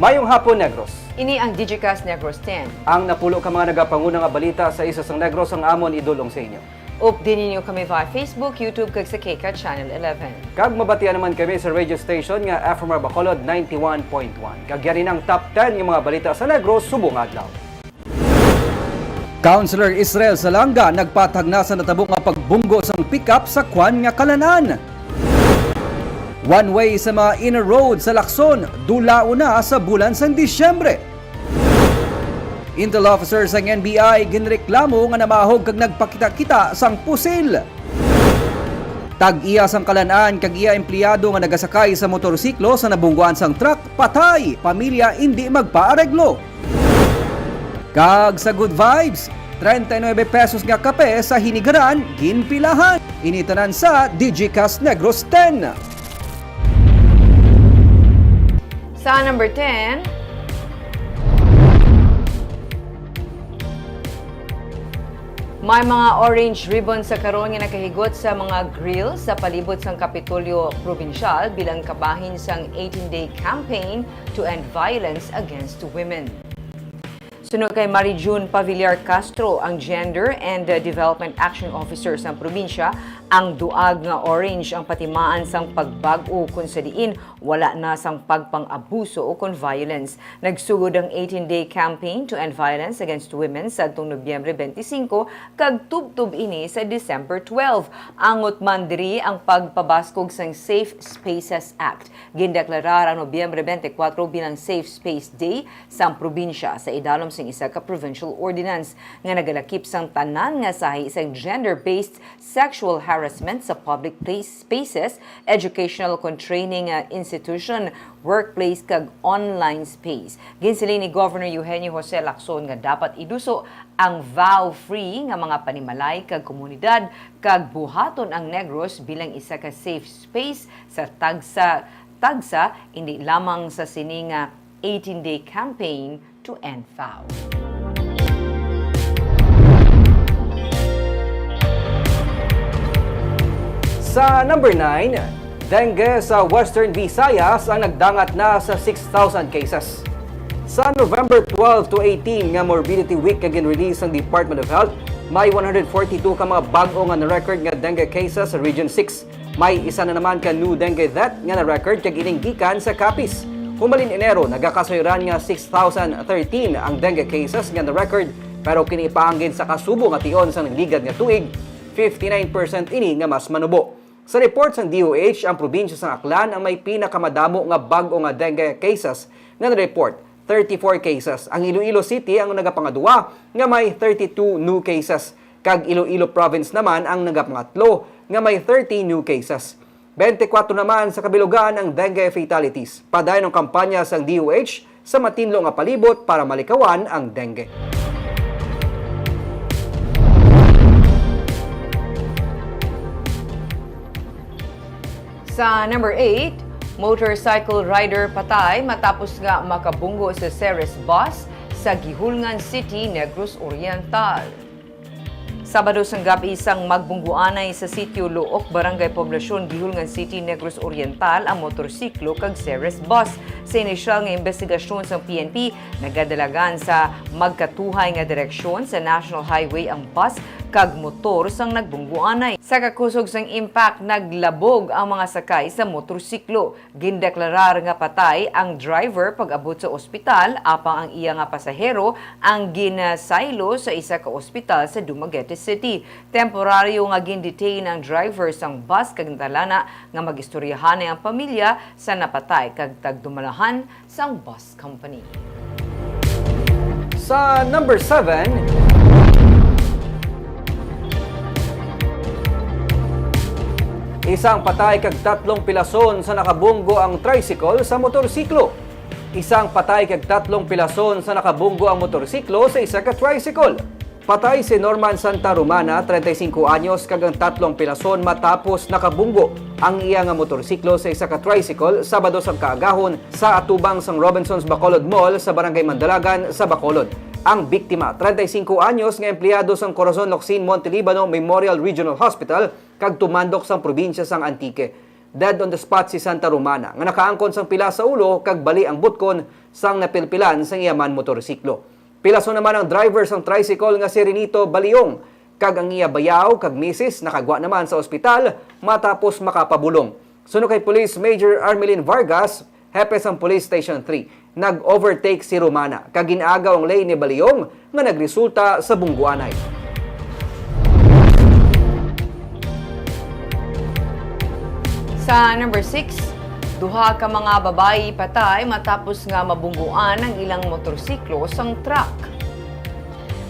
Mayong hapon, Negros. Ini ang Digicast Negros 10. Ang napulo ka mga nagapangunang nga balita sa isa sang Negros ang amon idulong sa inyo. Update ninyo kami via Facebook, YouTube, kag sa KK Channel 11. Kag mabatian naman kami sa radio station nga FMR Bacolod 91.1. Kag yari ng top 10 yung mga balita sa Negros subong adlaw. Councilor Israel Salanga nagpatag na sa natabong nga pagbunggo sang pick-up sa Kwan nga Kalanan. One way sa mga inner road sa Lacson, dulao na sa bulan sang Disyembre. Intel officers ng NBI ginreklamo nga namahog kag nagpakita-kita sang pusil. Tag-iya sang Kalanan kag iya empleyado nga nagasakay sa motorsiklo sa nabungguan sang truck, patay, pamilya hindi magpaareglo. Kag sa good vibes, 39 pesos nga kape sa hinigaran, ginpilahan. Initanan sa Digicast Negros 10. Sa number 10, may mga orange ribbon sa karon nga nakahigot sa mga grill sa palibot sang Kapitolyo Provincial bilang kabahin sang 18-day campaign to end violence against women. Sunod kay Mary June Pavillar Castro, ang Gender and Development Action Officer sa probinsya, ang duag nga orange ang patimaan sang pagbag-o kung sa diin wala na sang pagpang-abuso o kon violence. Nagsugod ang 18-day campaign to end violence against women sa atong Nobyembre 25 kag tubtub ini sa December 12. Angot man diri ang pagpabaskog sang Safe Spaces Act. Gindeklarar ang Nobyembre 24 bilang Safe Space Day sa probinsya sa idalom sang isa ka provincial ordinance nga nagalakip sang tanan nga sahi isang gender-based sexual harassment sa public spaces, educational kon training institution, workplace kag online space. Ginsiling ni Governor Eugenio Jose Lacson nga dapat iduso ang vow-free nga mga panimalay kag komunidad kag buhaton ang Negros bilang isa ka safe space sa tagsa hindi lamang sa sining 18-day campaign to end vow. Sa number 9, dengue sa Western Visayas ang nagdangat na sa 6,000 cases. Sa November 12 to 18 nga morbidity week kag release ng Department of Health, may 142 ka mga bag-o nga na-record nga dengue cases sa Region 6. May isa na naman ka new dengue death nga na-record kag ining gikan sa Capiz. Humalin Enero, nagakasayran nga 6,013 ang dengue cases nga na-record, pero kinipaanggin sa kasubo nga tion sa nagligad nga tuig, 59% ini nga mas manubo. Sa reports ng DOH, ang probinsya sa Aklan ang may pinakamadamo nga bag-o nga dengue cases nga na-report, 34 cases. Ang Iloilo City ang nagapangadua nga may 32 new cases. Kag Iloilo Province naman ang nagapangatlo nga may 30 new cases. 24 naman sa kabilugan ang dengue fatalities. Padayon ng kampanya sa DOH sa matinlo nga palibot para malikawan ang dengue. Sa number 8, motorcycle rider patay matapos nga makabunggo sa Ceres bus sa Gihulngan City, Negros Oriental. Sabado sang gabi isang magbungguanay sa sitio Luok, Barangay Poblasyon, Gihulngan City, Negros Oriental ang motorsiklo kag Ceres bus. Sa inisyal nga investigasyon sa PNP, nagadalagan sa magkatuhay nga direksyon sa National Highway ang bus kag motor sang nagbungguanay. Sa kakusog sang impact, naglabog ang mga sakay sa motorsiklo. Gindeklarar nga patay ang driver pag-abot sa ospital, apang ang iya nga pasahero ang ginasaylo sa isa ka ospital sa Dumaguete City. Temporaryo nga gindetain ang driver sang bus kag talana nga magistoryahan ang pamilya sa napatay kag tagdumalahan sang bus company. Sa number 7, isang patay kag 3 pilason sa nakabunggo ang tricycle sa motorsiklo. Isang patay kag 3 pilason sa nakabunggo ang motorsiklo sa isa ka tricycle. Patay si Norman Santa Romana, 35 anyos, kag ang 3 pilason matapos nakabunggo ang iya nga motorsiklo sa isa ka tricycle Sabado sa kaagahon sa atubang sang Robinsons Bacolod Mall sa Barangay Mandalagan sa Bacolod. Ang biktima, 35 anyos nga empleyado sang Corazon Locsin Montelibano Memorial Regional Hospital kag tumandok sang probinsya sang Antique. dead on the spot si Santa Romana nga nakaangkon sang pila sa ulo kag bali ang butkon sang napilpilan sang iyaman motorsiklo. Pilaso naman ang driver sang tricycle nga si Renito Baliong kag ang iya bayaw kag misis nakagwa naman sa ospital matapos makapabulong. Suno kay Police Major Armelin Vargas, hepe sang Police Station 3, nag-overtake si Romana kag ginaagaw ang lane ni Baliong nga nagresulta sa bungguanay. Sa number 6, duha ka mga babayi patay matapos nga mabungguan ang ilang motorsiklo sang truck.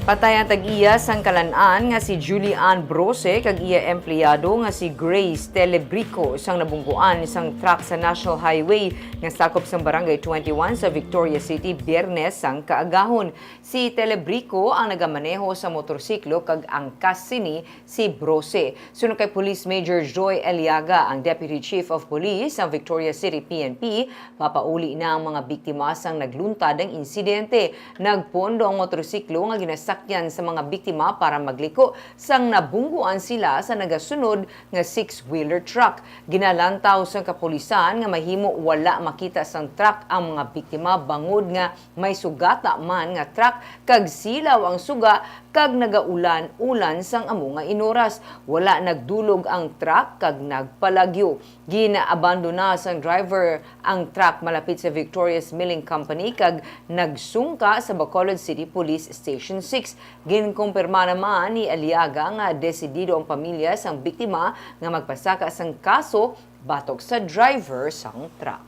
Patay ang tag-iya sang Kalan-an nga si Julie Ann Brose kag iya empleyado nga si Grace Telebrico sang nabungguan isang truck sa National Highway nga sakop sang Barangay 21 sa Victoria City Biyernes sang kaagahon. Si Telebrico ang nagamaneho sa motorsiklo kag angkas sini si Brose. Suno kay Police Major Joy Eliaga, ang Deputy Chief of Police sa Victoria City PNP, papauli na ang mga biktima sang nagluntad ang insidente. Nagpondo ang motorsiklo nga ginasakyan sa mga biktima para magliko sang nabungguan sila sa nagasunod nga 6-wheeler truck. Ginalantaw sa kapulisan nga mahimo wala makita sang truck ang mga biktima bangod nga may sugata man nga truck kag silaw ang suga kag nagaulan-ulan sang amo nga inoras. Wala nagdulog ang truck kag nagpalagyo. Ginaabandona sang driver ang truck malapit sa Victoria's Milling Company kag nagsungka sa Bacolod City Police Station 6. Ginkumpirma naman ni Aliaga nga desidido ang pamilya sang biktima nga magpasaka sang kaso batok sa driver sang truck.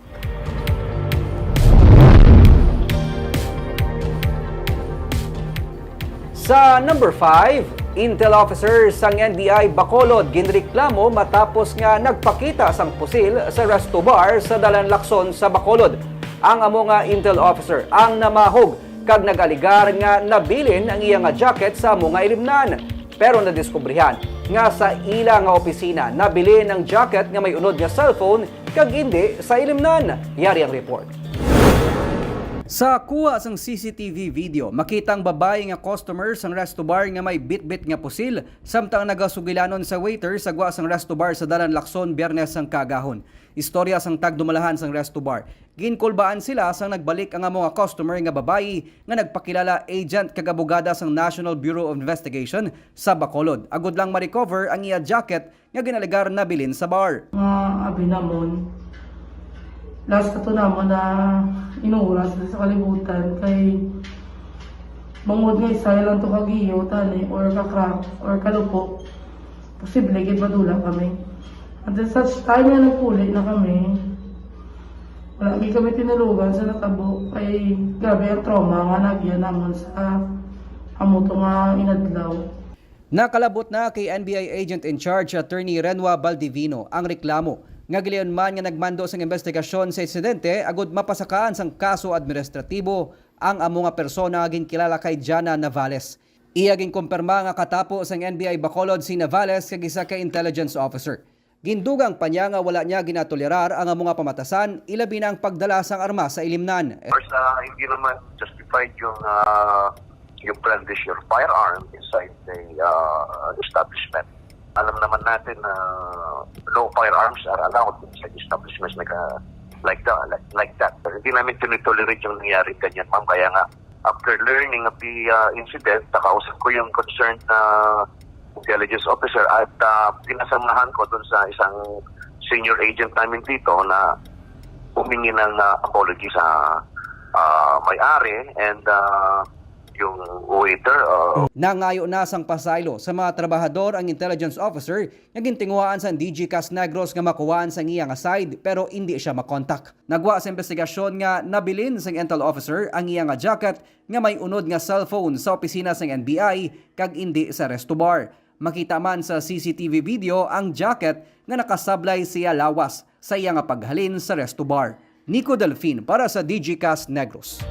Sa number 5, Intel officers sang NBI Bacolod ginreklamo matapos nga nagpakita sang pusil sa resto bar sa Dalan Lacson sa Bacolod. Ang amo nga Intel officer ang namahog kag nagaligar nga nabilin ang iya nga jacket sa amo nga ilimnan. Pero nadiskubrihan nga sa ila nga opisina nabilin ang jacket nga may unod nga cellphone kag hindi sa ilimnan. Yari ang report. Sa kuha sang CCTV video, makitang babae nga customer sang resto bar nga may bit-bit nga pusil samtang nagasugilanon sa waiter sa gwa sang resto bar sa Dalan Lacson Biyernes sang kagahon. Istorya sang tagdumalahan sang resto bar. Ginkulbaan sila sang nagbalik ang amo nga customer nga babayi nga nagpakilala agent kag abogada sang National Bureau of Investigation sa Bacolod. Agud lang ma-recover ang iya jacket nga ginaligar na bilin sa bar. Abi namon, last na to naman na inuuras sa kalibutan kay mangod nga isa lang to kagiyo tani or kakrak or kalupo posible gid madula kami. At such time na nagpuli na kami, wala kami tinulugan sa natabo kay grabe ang trauma nga nagya namon sa amuto nga inadlaw. Nakalabot na kay NBI Agent in Charge Attorney Renwa Baldivino ang reklamo nga gileon man nga nagmando sang investigasyon sa insidente agud mapasakaan sang kaso administratibo ang amo nga persona ginkilala kay Jana Navales. Iya ginkumpirma nga katapo sang NBI Bacolod si Navales kag isa ka intelligence officer. Gindugang pa niya nga wala niya ginatolerar ang amo nga pamatasan ilabi na ang pagdala sang arma sa ilimnan. First, hindi naman justified yung brandish your firearm inside the establishment. Alam naman natin na no firearms are allowed inside establishments like that. Pero hindi namin tinitolerate yung nangyari ganyan, ma'am. Kaya nga, after learning of the incident, nakausap ko yung concerned na intelligence officer at pinasamahan ko dun sa isang senior agent namin dito na humingi ng apology sa may-ari and yung waiter. Nangayo na sang pasaylo sa mga trabahador ang intelligence officer nga gintinguhaan sa DG Cas Negros nga makuhaan sa iya nga side pero hindi siya makontak. Nagwa sa investigasyon nga nabilin sang intel officer ang iya nga jacket nga may unod nga cellphone sa opisina sang NBI kag hindi sa resto bar. Makita man sa CCTV video ang jacket nga nakasablay siya lawas sa iya nga paghalin sa resto bar. Nico Delfin para sa DG Cas Negros.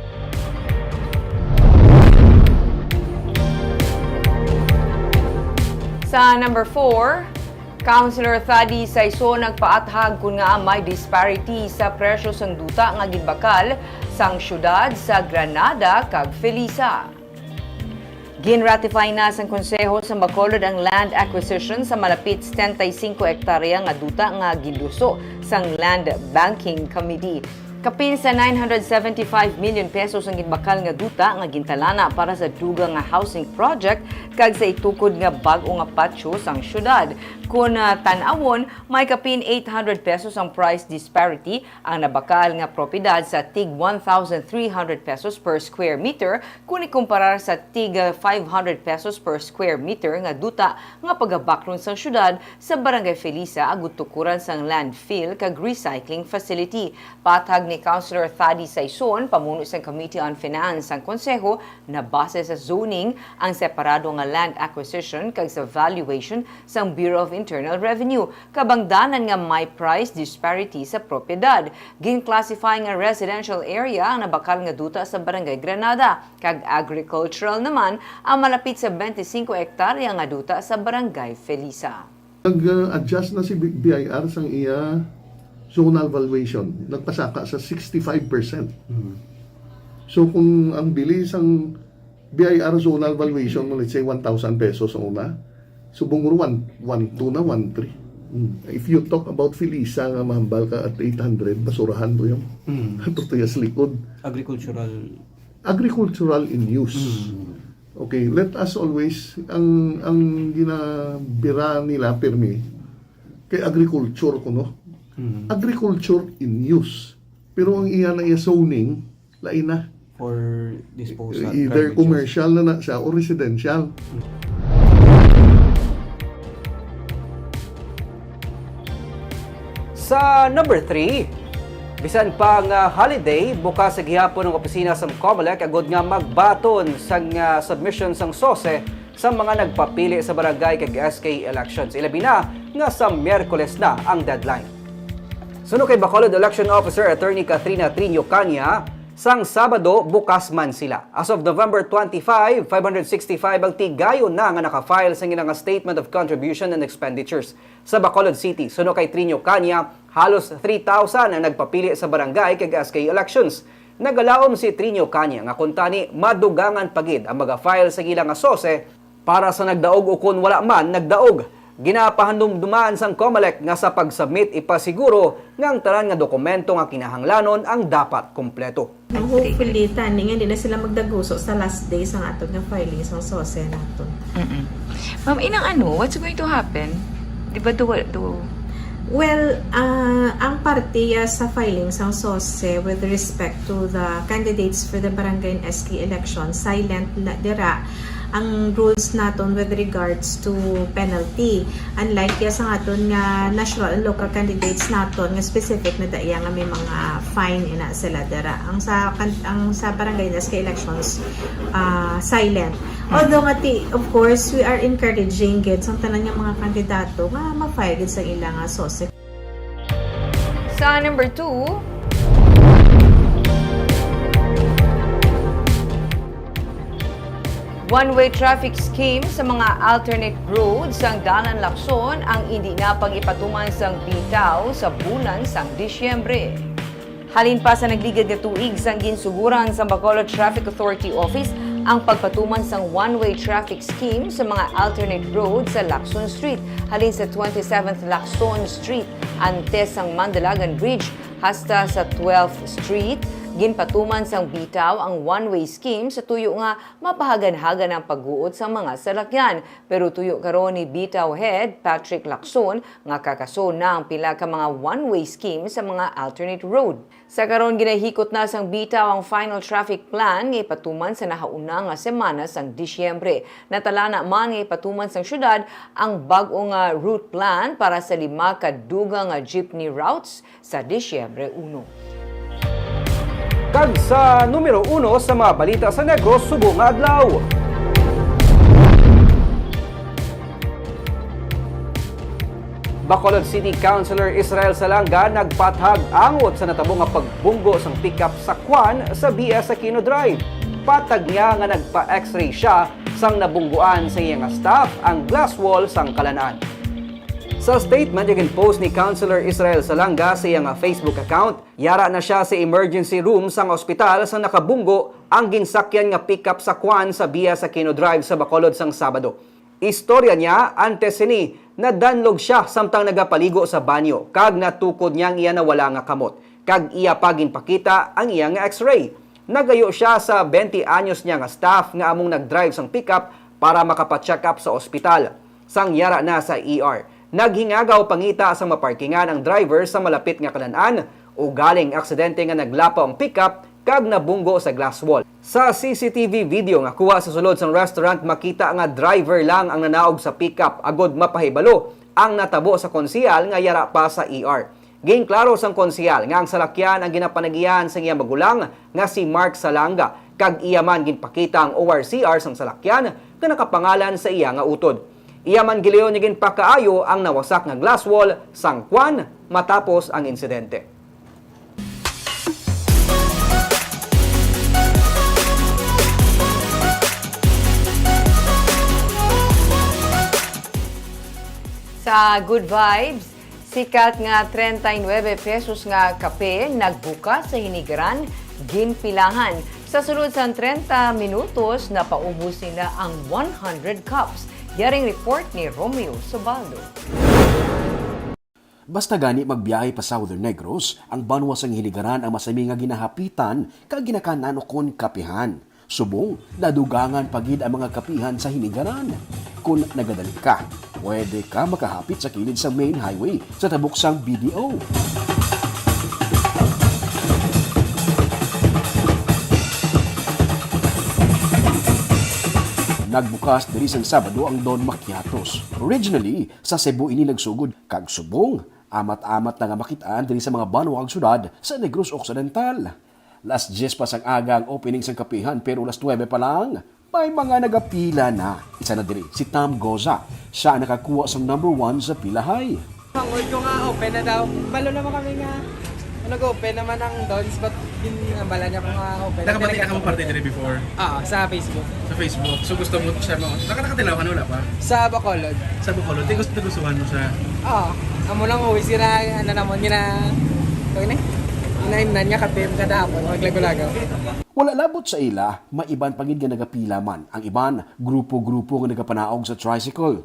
Sa number 4, Councilor Thady Saiso nagpaathag kung nga may disparity sa presyo sang duta nga gibakal sang syudad sa Granada kag Felisa. Ginratify na sang Konseho sa Bacolod ang land acquisition sa malapit 75 hektarya nga duta nga giluso sang Land Banking Committee. Kapin sa 975 million pesos ang ginbakal nga duta nga gintalana para sa duga nga housing project kag sa itukod nga bag-o nga patio sang syudad. Kung tan-awon, may kapin 800 pesos ang price disparity ang nabakal nga propiedad sa tig 1,300 pesos per square meter kung ikumparar sa tig 500 pesos per square meter nga duta nga pagabaklon sang syudad sa Barangay Felisa agud tukuran sang landfill kag recycling facility. Patag ni Councilor Thady Saison, pamuno sa Committee on Finance ang konseho na base sa zoning ang separado nga land acquisition kag sa valuation sang Bureau of Internal Revenue. Kabangdanan nga may price disparity sa propiedad. Gin-classify nga residential area ang nabakal nga duta sa Barangay Granada kag agricultural naman ang malapit sa 25 hektarya nga duta sa Barangay Felisa. Nag-adjust na si BIR sang iya zonal valuation. Nagpasaka sa 65%. So kung ang bilis ang BIR zonal valuation mo, let's say 1,000 pesos ang una, subong 1.2 na 1.3. If you talk about Felisa nga mahambal ka at 800, basurahan to yung tutuyas likod. Agricultural in use. Okay, let us always, ang ginabira nila permi, kay agriculture ko, no? Agriculture in use. Pero ang iya na iya zoning, lain na. For disposal. Either commercial na siya o residential. Sa number 3, bisan pa nga holiday, bukas sa gihapon ng opisina sa COMELEC agod nga magbaton sang submission sang SOSE sa mga nagpapili sa barangay kag SK elections. Ilabi na nga sa Miyerkules na ang deadline. Suno kay Bacolod Election Officer Attorney Katrina Trinio Cania, sang Sabado bukas man sila. As of November 25, 565 ang tigayon na nga nakafile sa nga Statement of Contribution and Expenditures sa Bacolod City. Suno kay Trinio Cania, halos 3,000 ang nagpapili sa barangay kag SK elections. Nagalaom si Trinio Cania nga kuntani madugangan pagid ang mga-file sa ilang nga SOSE para sa nagdaog o kung wala man nagdaog. Ginapahandumdumaan sang COMELEC nga sa pag-submit ipasiguro nga ang tanan nga dokumento nga kinahanglanon ang dapat kompleto. Hopefully, tani nga, hindi na sila magdaguso sa last days ng atong nga filing sa SOSE nato. Ma'am, inang what's going to happen? Di ba Well, ang partiya sa filing sa SOSE with respect to the candidates for the barangay and SK election, silent na dira ang rules naton with regards to penalty. Unlike sa aton nga national and local candidates naton nga specific na daya nga may mga fine ina sila dira. Ang sa barangay and SK elections silent. Although of course we are encouraging gid sa tanan nga mga kandidato nga ma-file gid sa ilang SOSE. Sa number 2, one-way traffic scheme sa mga alternate roads sang Dalan Lacson ang hindi na pag-ipatuman sang bitaw sa bulan sang Disyembre. Halin pa sa nagligad nga tuig sang ginsuguran sa Bacolod Traffic Authority Office ang pagpatuman sang one-way traffic scheme sa mga alternate roads sa Lacson Street, halin sa 27th Lacson Street, antes sang Mandalagan Bridge hasta sa 12th Street. Ginpatuman sang bitaw ang one-way scheme sa tuyo nga mapahagan-hagan ang pagguot sa mga salakyan. Pero tuyo karon ni Bitaw Head Patrick Lacson nga kakaso na ang pila ka mga one-way scheme sa mga alternate road. Sa karon ginahikot na sang bitaw ang final traffic plan nga ipatuman sa nahauna nga semana sang Disyembre. Natalana man nga ipatuman sang syudad ang bag-o nga route plan para sa 5 ka duga nga jeepney routes sa Disyembre 1. Kag sa numero 1 sa mga balita sa Negros subong nga adlaw. Bacolod City Councilor Israel Salanga nagpathag angot sa natabo nga pagbunggo sang pickup sa kwan sa BS Aquino Drive. Patag niya nga nagpa-x-ray siya sang nabungguan sa iyang staff ang glass wall sang kalanaan. Sa statement, post ni Councilor Israel Salanga sa iyang Facebook account, yara na siya sa emergency room sang ospital sa nakabunggo ang ginsakyan nga pickup sa kwan sa BS Aquino Drive sa Bacolod sang Sabado. Istorya niya, antes sini, Nadanlog siya samtang nagapaligo sa banyo kag natukod niyang iya na wala nga kamot. Kag iya paginpakita ang iya nga x-ray. Nagayo siya sa 20 anyos niya nga staff nga among nag-drive sang pickup para makapacheck up sa ospital. Sang yara na sa ER. Naghingagaw pangita sa maparkingan ang driver sa malapit nga kanan-an o galing aksidente nga naglapaw ang pickup kag nabunggo sa glass wall. Sa CCTV video nga kuha sa sulod sang restaurant makita nga driver lang ang nanaog sa pickup agod mapahibalo ang natabo sa konsehal nga yara pa sa ER. Giing klaro sang konsehal nga ang salakyan ang ginapanagihan sa iya magulang nga si Mark Salanga kag iya man ginpakita ang ORCR sang salakyan nga nakapangalan sa iya nga utod. Iya man giliyon niya ginpakaayo ang nawasak nga glass wall sang kwan matapos ang insidente. Sa Good Vibes, sikat nga 39 pesos nga kape nagbuka sa hinigaran, ginpilahan. Sa sulod sa 30 minutos, napaubos nila ang 100 cups. Yaring report ni Romeo Sobaldo. Basta gani magbiyahe pa sa Southern Negros, ang banwa sang hiligaran ang masami nga ginahapitan kag ginakananokon kapihan. Subong, nadugangan pagid ang mga kapihan sa hinigaran. Kung nagadali ka, pwede ka makahapit sa kilid sa main highway sa tabok sang BDO. Nagbukas diri sang Sabado ang Don Macchiatos. Originally, sa Cebu ini nagsugod kag subong. Amat-amat na nga makitaan diri sa mga banwang syudad sa Negros Occidental. Last 10 pa sang aga ang opening sang kapihan pero last 9 pa lang. May mga nagapila na. Isa na diri, si Tom Goza. Siya ang nakakuha sang number 1 sa pilahay. Pangod ko nga open na daw. Balo naman kami nga. Nag-open naman ang Dons, but bala niya po nga open. Nakabati ka mo party diri before? Sa Facebook. Sa Facebook. So gusto mo siya mo. Nakatilaw ka wala pa? Sa Bacolod. Sa Bacolod. Di gustuhan mo siya. Amo lang uwi sila, Inaimnan niya kapim kada hapon, maglago-lago. Wala labot sa ila, maiban pagid nga nagapila man. Ang iban, grupo-grupo nga nagapanaog sa tricycle.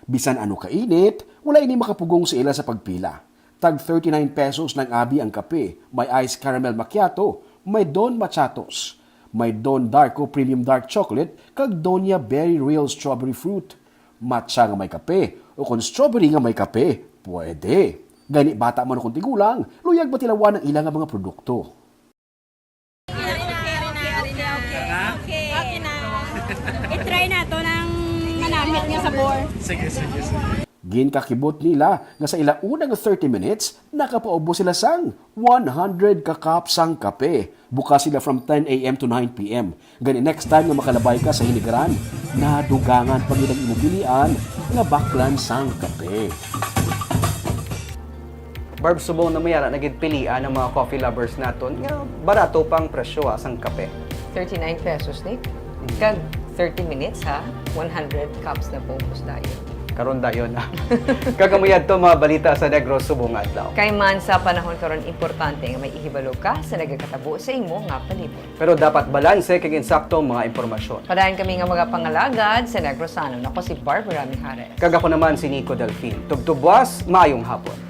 Bisan ano kainit, wala ini makapugong sa ila sa pagpila. Tag 39 pesos ng abi ang kape, may iced caramel macchiato, may Don Machatos, may Don Darko Premium Dark Chocolate, kag Donya Berry Real Strawberry Fruit. Matcha nga may kape, o kung strawberry nga may kape, pwede. Gani bata man kung tigulang, luyag ba tilawan ang ilang nga mga produkto. Okay na. I-try na to ng manamit nga sabor. Sige. Ginkakibot nila nga sa ila unang 30 minutes, nakapaubo sila sang 100 kakapsang kape. Bukas sila from 10 a.m. to 9 p.m. Gani next time nga makalabay ka sa hinigaran, nadugangan pag ilang imobilian nga baklan sang kape. Barb, subong na mayara nagigpilian ng mga coffee lovers naton nga barato pang presyo sang kape. 39 pesos, Nick. Kag 30 minutes, ha? 100 cups na focus tayo. Karon dayon na. Kagamuyad to mga balita sa Negros subong adlaw. Kay man sa panahon karon importante nga may ihibalo ka sa nagakatabo sa imo nga palibot. Pero dapat balanse kag insaktong mga impormasyon. Padayon kami nga mga pangalagad sa Negrosanon. Ako si Barbara Mijares. Kag ako naman si Nico Delfin. Tubtubwas, maayong hapon.